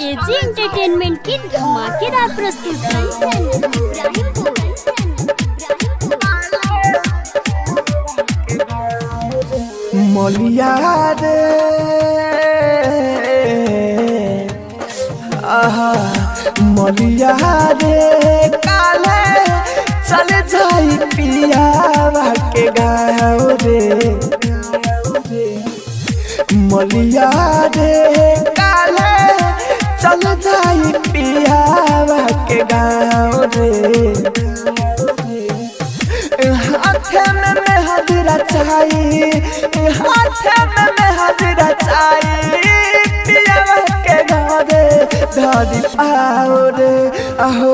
AG entertainment की धमाकेदार प्रस्तुति। मलिया रे आहा मलिया रे काले चल जाई पियावा के गाँव रे मलिया रे काले चल जाई पियावा के गाँव रे हाथे में हाजिरा चाहिए हाथे में हाजिरा चाहिए पियावा के घरे धरी पाओ रे आहो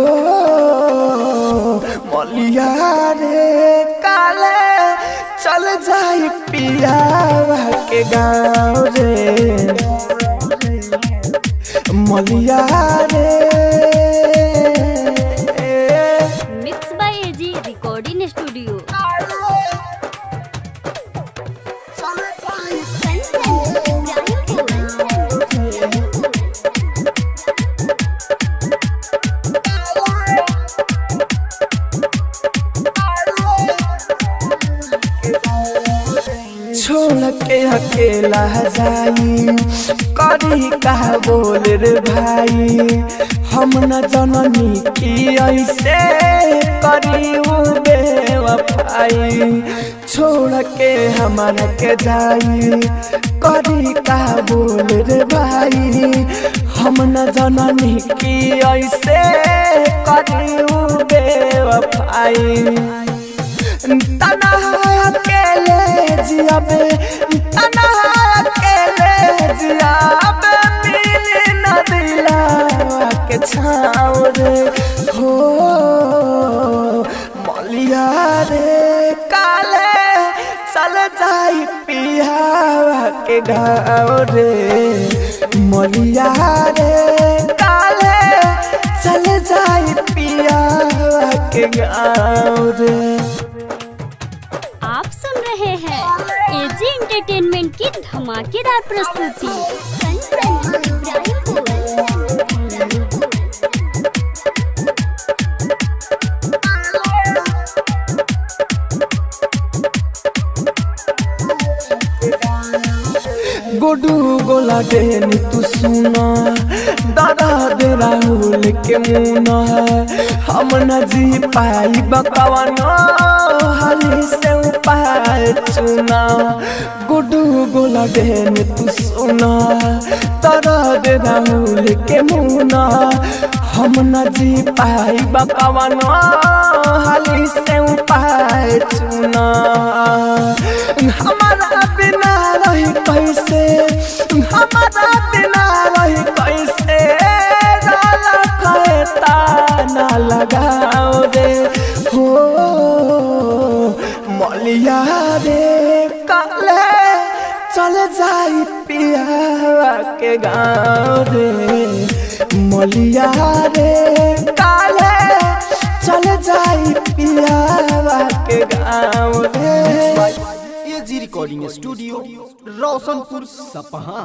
मलिया रे काले चल जाई पियावा के गाँव रे मलिया रे। Mix by AG recording studio. छोड़ के अकेला जाई करी का बोल रे भाई हम न जननी की ऐसे करी बेवफाई छोड़ के हमारा के जाई करी का बोल रे भाई हम न जननी की ऐसे करी बेवफाई तना अकेले जियाबे तना अकेले जियाबे मिली न दिला के छाव रे हो मलिया रे काले चल जाई पियावा के गाँव रे मलिया रे काले चल जाई पियावा के गाँव रे। आप सुन रहे हैं एजी एंटरटेनमेंट की धमाकेदार प्रस्तुति। गोडू गोला देनी तू सुना दादा दे राहुल के मुना हम न जी पाई बकवाना हाली से उपाय चुना गोडू गोला देनी तू सुना दादा दे राहुल के मुना हम न जी पाई बकवाना हाली से उपाय चुना हमारा बिना रही कैसे हमारा बिना रही कैसे ना लगाओ रे हो मलिया रे काले चल जाई पियावा के गाँव रे मलिया रे काले चल जाई पियावा के गाँव रे। एजी रिकॉर्डिंग स्टूडियो रोशनपुर सपहा।